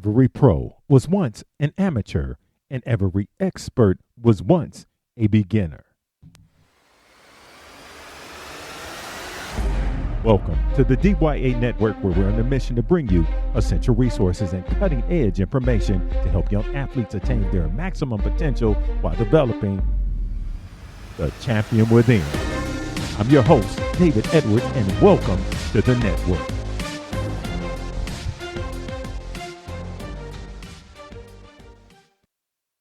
Every pro was once an amateur, and every expert was once a beginner. Welcome to the DYA Network, where we're on a mission to bring you essential resources and cutting-edge information to help young athletes attain their maximum potential while developing the champion within. I'm your host, David Edwards, and welcome to the network.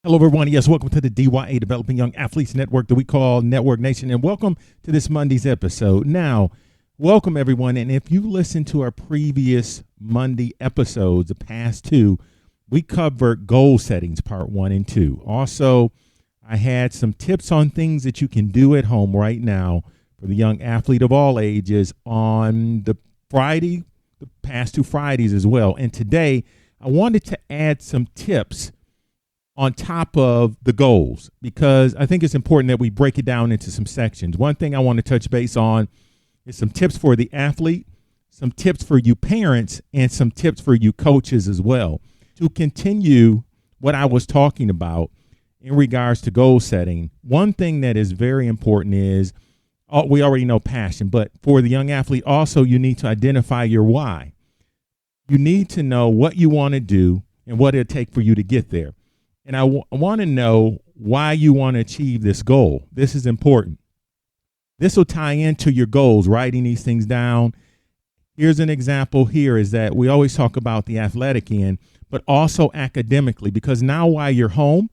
Hello, everyone. Yes, welcome to the DYA Developing Young Athletes Network that we call Network Nation, and welcome to this Monday's episode. Now, welcome, everyone, and if you listen to our previous Monday episodes, the past two, we covered goal settings, part 1 and 2. Also, I had some tips on things that you can do at home right now for the young athlete of all ages on the past two Fridays as well. And today, I wanted to add some tips on top of the goals, because I think it's important that we break it down into some sections. One thing I want to touch base on is some tips for the athlete, some tips for you parents, and some tips for you coaches as well, to continue what I was talking about in regards to goal setting. One thing that is very important is, we already know passion, but for the young athlete also, you need to identify your why. You need to know what you want to do and what it'll take for you to get there. And I want to know why you want to achieve this goal. This is important. This will tie into your goals, writing these things down. Here's an example here is that we always talk about the athletic end, but also academically, because now while you're home,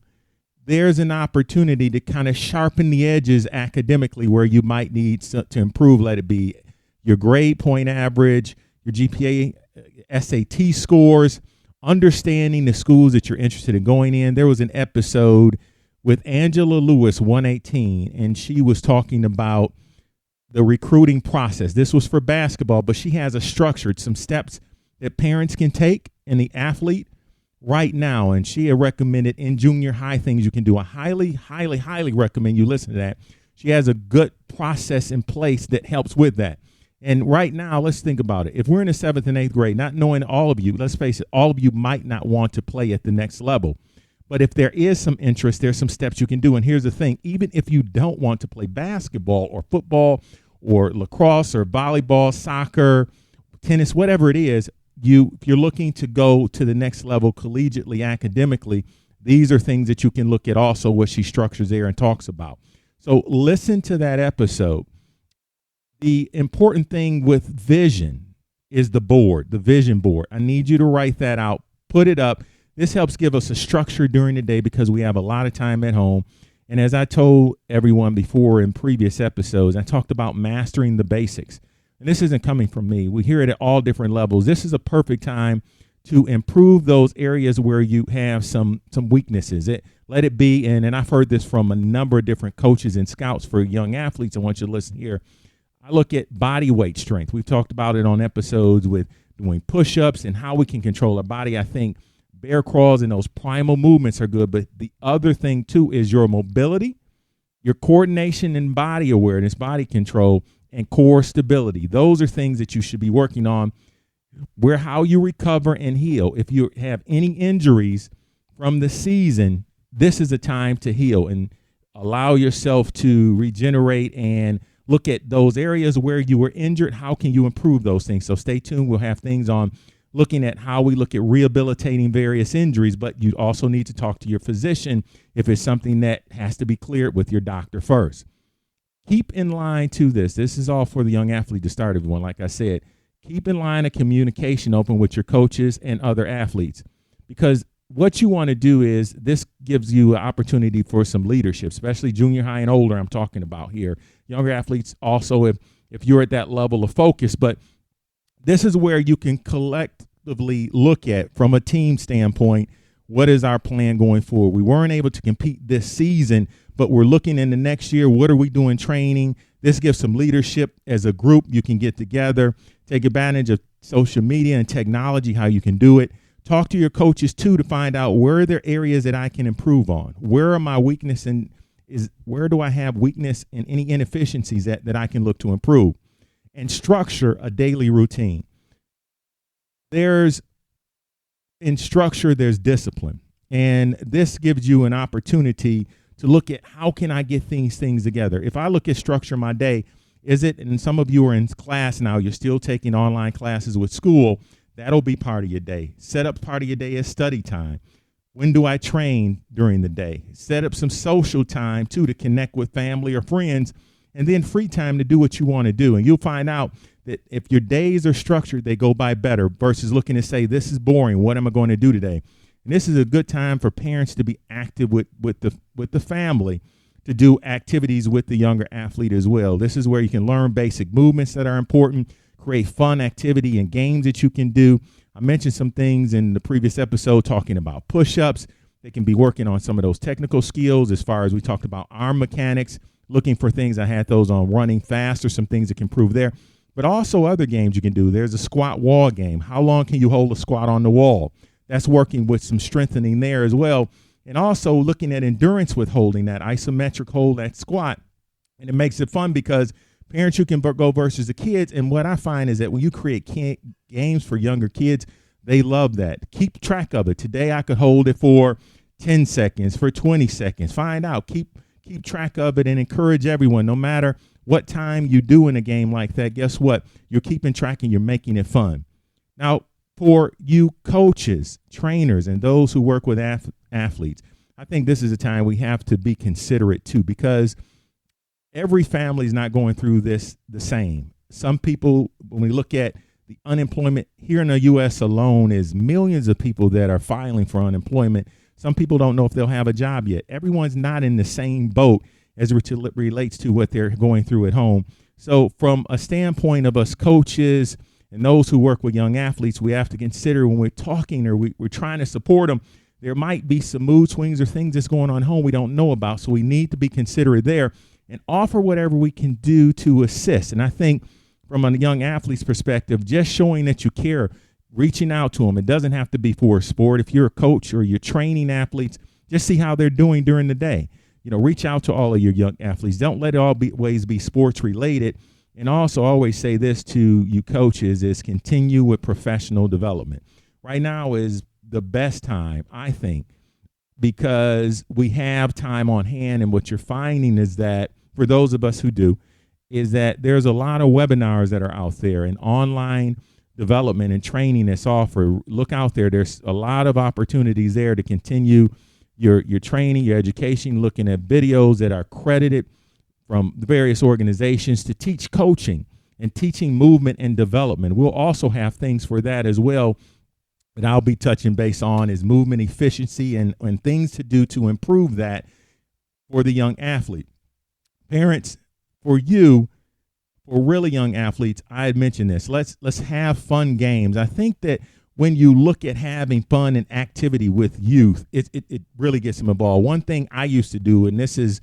there's an opportunity to kind of sharpen the edges academically where you might need to improve. Let it be your grade point average, your GPA, SAT scores, understanding the schools that you're interested in going in. There was an episode with Angela Lewis, 118, and she was talking about the recruiting process. This was for basketball, but she has some steps that parents can take and the athlete right now. And she had recommended in junior high things you can do. I highly, highly, highly recommend you listen to that. She has a good process in place that helps with that. And right now, let's think about it. If we're in the 7th and 8th grade, not knowing all of you, let's face it, all of you might not want to play at the next level. But if there is some interest, there's some steps you can do. And here's the thing, even if you don't want to play basketball or football or lacrosse or volleyball, soccer, tennis, whatever it is, if you're looking to go to the next level collegiately, academically, these are things that you can look at also, what she structures there and talks about. So listen to that episode. The important thing with vision is the vision board. I need you to write that out, put it up. This helps give us a structure during the day because we have a lot of time at home. And as I told everyone before in previous episodes, I talked about mastering the basics. And this isn't coming from me. We hear it at all different levels. This is a perfect time to improve those areas where you have some weaknesses. Let it be, and I've heard this from a number of different coaches and scouts for young athletes. I want you to listen here. I look at body weight strength. We've talked about it on episodes with doing push-ups and how we can control our body. I think bear crawls and those primal movements are good. But the other thing, too, is your mobility, your coordination and body awareness, body control, and core stability. Those are things that you should be working on, where how you recover and heal. If you have any injuries from the season, this is a time to heal and allow yourself to regenerate and look at those areas where you were injured. How can you improve those things? So stay tuned. We'll have things on looking at how we look at rehabilitating various injuries, but you also need to talk to your physician if it's something that has to be cleared with your doctor first. Keep in line to this. This is all for the young athlete to start, everyone. Like I said, keep in line of communication open with your coaches and other athletes, because what you want to do is this gives you an opportunity for some leadership, especially junior high and older. I'm talking about here. Younger athletes also, if you're at that level of focus, but this is where you can collectively look at, from a team standpoint, what is our plan going forward? We weren't able to compete this season, but we're looking in the next year. What are we doing training? This gives some leadership as a group. You can get together, take advantage of social media and technology, how you can do it. Talk to your coaches, too, to find out where are there areas that I can improve on. Where are my weaknesses, and where do I have weakness and any inefficiencies that I can look to improve? And structure a daily routine. in structure, there's discipline. And this gives you an opportunity to look at how can I get things together. If I look at structure my day, and some of you are in class now, you're still taking online classes with school, that'll be part of your day. Set up part of your day as study time. When do I train during the day? Set up some social time, too, to connect with family or friends, and then free time to do what you want to do. And you'll find out that if your days are structured, they go by better versus looking to say, this is boring. What am I going to do today? And this is a good time for parents to be active with the family, to do activities with the younger athlete as well. This is where you can learn basic movements that are important, create fun activity and games that you can do. I mentioned some things in the previous episode talking about push-ups. They can be working on some of those technical skills as far as we talked about arm mechanics, looking for things. I had those on running fast or some things that can improve there. But also other games you can do. There's a squat wall game. How long can you hold a squat on the wall? That's working with some strengthening there as well. And also looking at endurance with holding that isometric hold, that squat. And it makes it fun because parents, you can go versus the kids. And what I find is that when you create games for younger kids, they love that. Keep track of it. Today I could hold it for 10 seconds, for 20 seconds. Find out. Keep track of it and encourage everyone. No matter what time you do in a game like that, guess what? You're keeping track and you're making it fun. Now, for you coaches, trainers, and those who work with athletes, I think this is a time we have to be considerate too, because every family is not going through this the same. Some people, when we look at the unemployment here in the U.S. alone, is millions of people that are filing for unemployment. Some people don't know if they'll have a job yet. Everyone's not in the same boat as it relates to what they're going through at home. So from a standpoint of us coaches and those who work with young athletes, we have to consider when we're talking or we're trying to support them, there might be some mood swings or things that's going on at home we don't know about. So we need to be considerate there and offer whatever we can do to assist. And I think from a young athlete's perspective, just showing that you care, reaching out to them. It doesn't have to be for a sport. If you're a coach or you're training athletes, just see how they're doing during the day. Reach out to all of your young athletes. Don't let it always be sports related. And also always say this to you coaches is continue with professional development. Right now is the best time, I think, because we have time on hand. And what you're finding is that for those of us who do, is that there's a lot of webinars that are out there and online development and training that's offered. Look out there. There's a lot of opportunities there to continue your training, your education, looking at videos that are accredited from the various organizations to teach coaching and teaching movement and development. We'll also have things for that as well that I'll be touching base on is movement efficiency and things to do to improve that for the young athlete. Parents, for really young athletes, I had mentioned this. Let's have fun games. I think that when you look at having fun and activity with youth, it really gets them involved. One thing I used to do, and this is,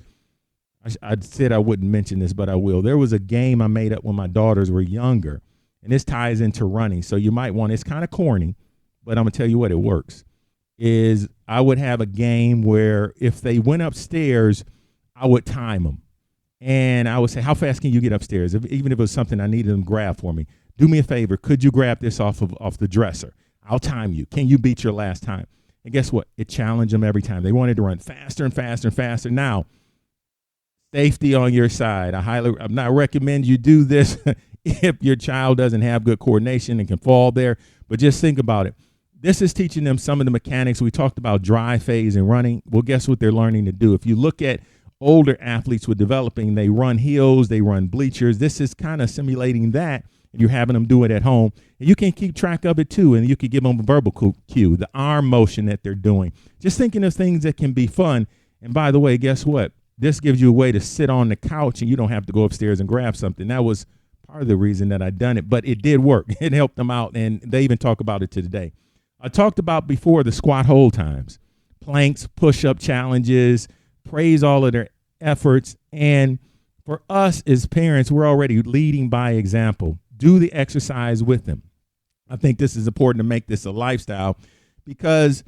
I said I wouldn't mention this, but I will. There was a game I made up when my daughters were younger, and this ties into running. So you might want, it's kind of corny, but I'm going to tell you what, it works, is I would have a game where if they went upstairs, I would time them. And I would say, how fast can you get upstairs? Even if it was something I needed them to grab for me. Do me a favor. Could you grab this off the dresser? I'll time you. Can you beat your last time? And guess what? It challenged them every time. They wanted to run faster and faster and faster. Now, safety on your side. I'm not recommend you do this if your child doesn't have good coordination and can fall there. But just think about it. This is teaching them some of the mechanics. We talked about dry phase and running. Well, guess what they're learning to do? If you look at older athletes with developing, they run hills, they run bleachers. This is kind of simulating that, and you're having them do it at home. And you can keep track of it too, and you can give them a verbal cue, the arm motion that they're doing. Just thinking of things that can be fun. And by the way, guess what? This gives you a way to sit on the couch and you don't have to go upstairs and grab something. That was part of the reason that I done it, but it did work. It helped them out, and they even talk about it today. I talked about before the squat hold times, planks, push-up challenges, praise all of their efforts. And for us as parents, we're already leading by example. Do the exercise with them. I think this is important to make this a lifestyle because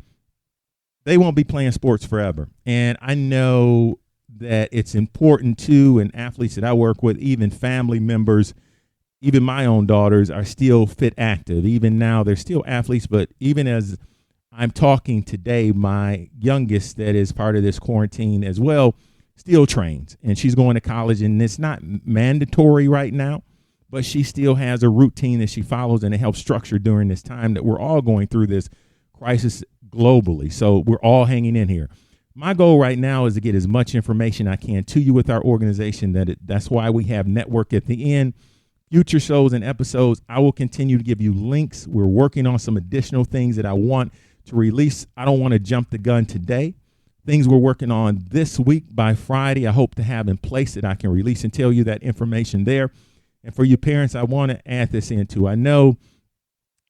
they won't be playing sports forever. And I know that it's important too, and athletes that I work with, even family members, even my own daughters are still fit active. Even now, they're still athletes, but even as I'm talking today, my youngest that is part of this quarantine as well, still trains, and she's going to college, and it's not mandatory right now, but she still has a routine that she follows, and it helps structure during this time that we're all going through this crisis globally. So we're all hanging in here. My goal right now is to get as much information I can to you with our organization. That's why we have Network at the end. Future shows and episodes, I will continue to give you links. We're working on some additional things that I want to release. I don't want to jump the gun today. Things we're working on this week by Friday, I hope to have in place that I can release and tell you that information there. And for you parents, I want to add this in too. I know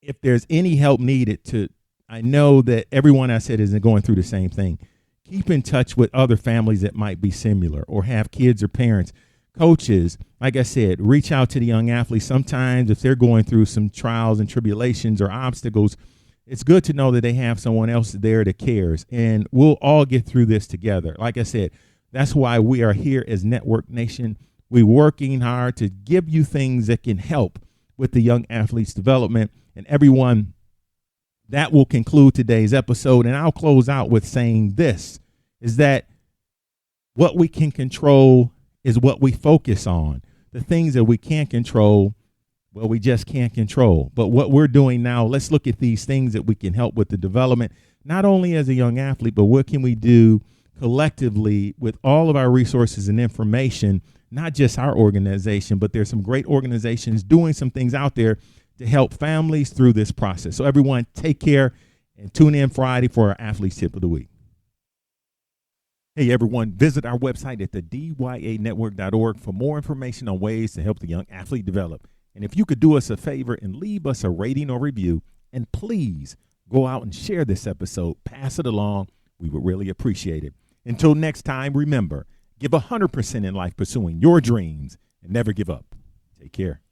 if there's any help needed I know that everyone I said isn't going through the same thing. Keep in touch with other families that might be similar or have kids or parents, coaches. Like I said, reach out to the young athletes. Sometimes if they're going through some trials and tribulations or obstacles, it's good to know that they have someone else there that cares, and we'll all get through this together. Like I said, that's why we are here as Network Nation. We're working hard to give you things that can help with the young athletes' development. And everyone, that will conclude today's episode. And I'll close out with saying this, is that what we can control is what we focus on. The things that we can't control, well, we just can't control. But what we're doing now, let's look at these things that we can help with the development, not only as a young athlete, but what can we do collectively with all of our resources and information, not just our organization, but there's some great organizations doing some things out there to help families through this process. So everyone, take care and tune in Friday for our Athletes Tip of the Week. Hey, everyone, visit our website at the dyanetwork.org for more information on ways to help the young athlete develop. And if you could do us a favor and leave us a rating or review, and please go out and share this episode, pass it along, we would really appreciate it. Until next time, remember, give 100% in life pursuing your dreams and never give up. Take care.